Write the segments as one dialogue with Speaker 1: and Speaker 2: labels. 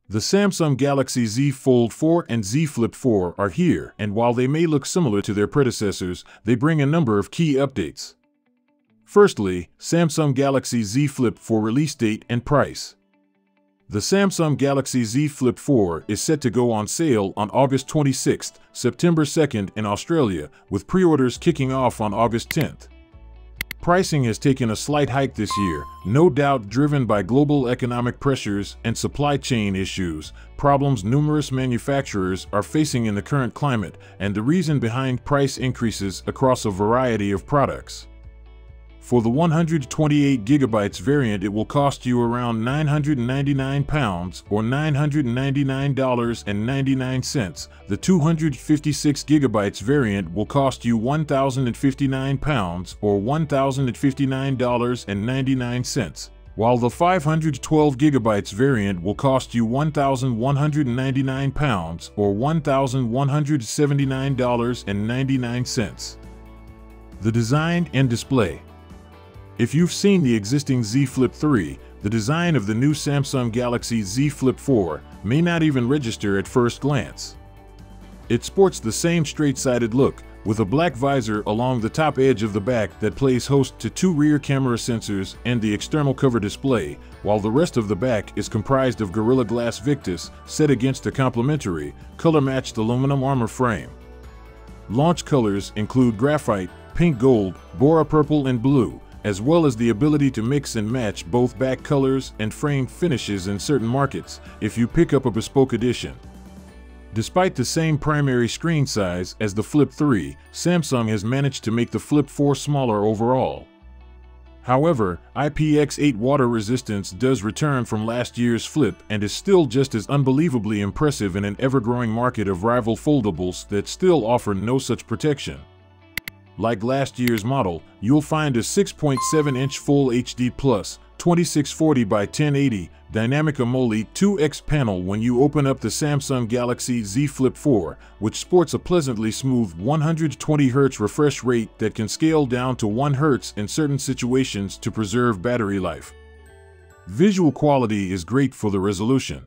Speaker 1: The Samsung Galaxy Z Fold 4 and Z Flip 4 are here, and while they may look similar to their predecessors, they bring a number of key updates. Firstly, Samsung Galaxy Z Flip 4 release date and price. The Samsung Galaxy Z Flip 4 is set to go on sale on August 26th, September 2nd in Australia, with pre-orders kicking off on August 10th. Pricing has taken a slight hike this year, no doubt driven by global economic pressures and supply chain issues, problems numerous manufacturers are facing in the current climate, and the reason behind price increases across a variety of products. For the 128GB variant, it will cost you around £999 or $999.99. The 256GB variant will cost you £1,059 or $1,059.99, while the 512GB variant will cost you £1,199 or $1,179.99. The design and display. If you've seen the existing Z Flip 3, the design of the new Samsung Galaxy Z Flip 4 may not even register at first glance. It sports the same straight-sided look, with a black visor along the top edge of the back that plays host to two rear camera sensors and the external cover display, while the rest of the back is comprised of Gorilla Glass Victus set against a complementary, color-matched aluminum armor frame. Launch colors include graphite, pink gold, Bora purple and blue, as well as the ability to mix and match both back colors and frame finishes in certain markets if you pick up a bespoke edition. Despite the same primary screen size as the Flip 3, Samsung has managed to make the Flip 4 smaller overall. However, IPX8 water resistance does return from last year's Flip and is still just as unbelievably impressive in an ever-growing market of rival foldables that still offer no such protection. Like last year's model, you'll find a 6.7-inch Full HD Plus 2640 by 1080 Dynamic AMOLED 2X panel when you open up the Samsung Galaxy Z Flip 4, which sports a pleasantly smooth 120Hz refresh rate that can scale down to 1 Hz in certain situations to preserve battery life. Visual quality is great for the resolution.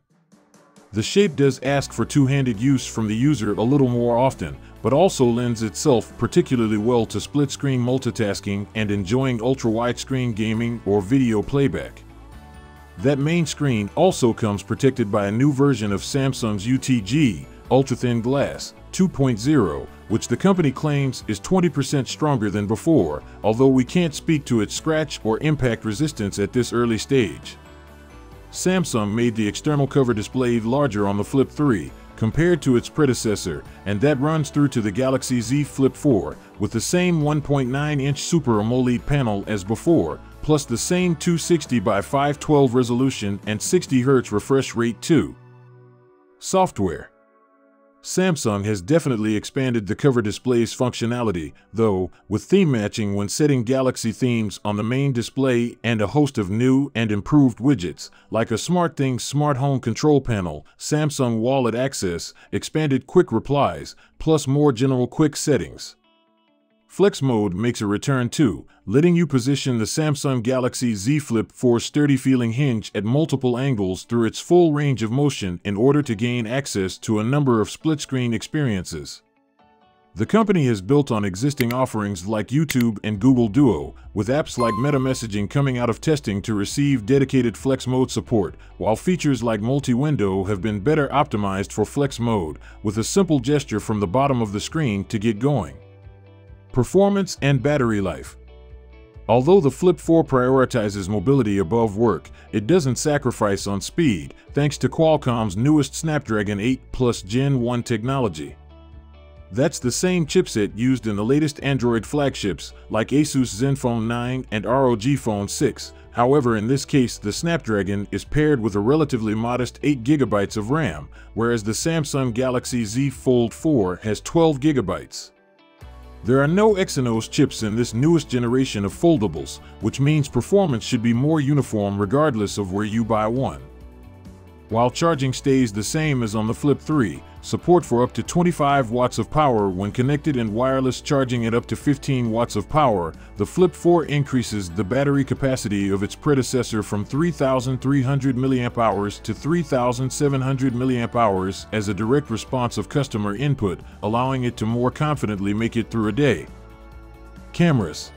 Speaker 1: The shape does ask for two-handed use from the user a little more often, but also lends itself particularly well to split-screen multitasking and enjoying ultra-widescreen gaming or video playback. That main screen also comes protected by a new version of Samsung's UTG ultra-thin glass 2.0, which the company claims is 20% stronger than before, although we can't speak to its scratch or impact resistance at this early stage. Samsung made the external cover display larger on the Flip 3 compared to its predecessor, and that runs through to the Galaxy Z Flip 4 with the same 1.9-inch Super AMOLED panel as before, plus the same 260 by 512 resolution and 60 Hz refresh rate too. Software. Samsung has definitely expanded the cover display's functionality, though, with theme matching when setting Galaxy themes on the main display and a host of new and improved widgets, like a SmartThings smart home control panel, Samsung Wallet Access, expanded quick replies, plus more general quick settings. Flex Mode makes a return too, letting you position the Samsung Galaxy Z Flip 4's sturdy-feeling hinge at multiple angles through its full range of motion in order to gain access to a number of split-screen experiences. The company has built on existing offerings like YouTube and Google Duo, with apps like Meta Messaging coming out of testing to receive dedicated Flex Mode support, while features like multi-window have been better optimized for Flex Mode, with a simple gesture from the bottom of the screen to get going. Performance and battery life. Although the Flip 4 prioritizes mobility above work, it doesn't sacrifice on speed, thanks to Qualcomm's newest Snapdragon 8 Plus Gen 1 technology. That's the same chipset used in the latest Android flagships like Asus Zenfone 9 and ROG Phone 6. However, in this case, the Snapdragon is paired with a relatively modest 8GB of RAM, whereas the Samsung Galaxy Z Fold 4 has 12GB. There are no exynos chips in this newest generation of foldables, which means performance should be more uniform regardless of where you buy one. While charging stays the same as on the Flip 3, support for up to 25 watts of power when connected and wireless charging at up to 15 watts of power, the Flip 4 increases the battery capacity of its predecessor from 3,300 mAh to 3,700 mAh as a direct response of customer input, allowing it to more confidently make it through a day. Cameras.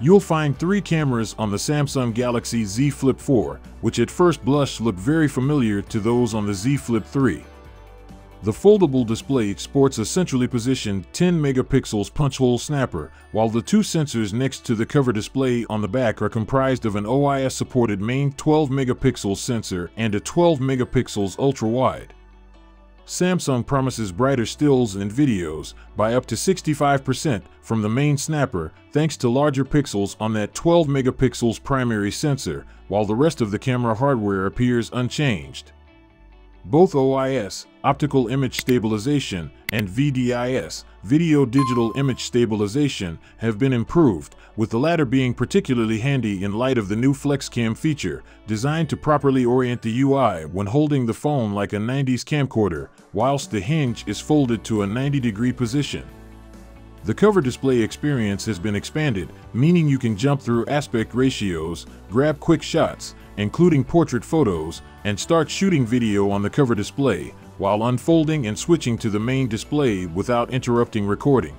Speaker 1: You'll find 3 cameras on the Samsung Galaxy Z Flip 4, which at first blush look very familiar to those on the Z Flip 3. The foldable display sports a centrally positioned 10-megapixels punch-hole snapper, while the 2 sensors next to the cover display on the back are comprised of an OIS-supported main 12-megapixel sensor and a 12-megapixels ultra-wide. Samsung promises brighter stills and videos by up to 65% from the main snapper thanks to larger pixels on that 12 megapixels primary sensor, while the rest of the camera hardware appears unchanged. Both OIS, optical image stabilization, and VDIS, video digital image stabilization, have been improved, with the latter being particularly handy in light of the new FlexCam feature, designed to properly orient the UI when holding the phone like a 90s camcorder, whilst the hinge is folded to a 90-degree position. The cover display experience has been expanded, meaning you can jump through aspect ratios, grab quick shots, including portrait photos, and start shooting video on the cover display, while unfolding and switching to the main display without interrupting recording.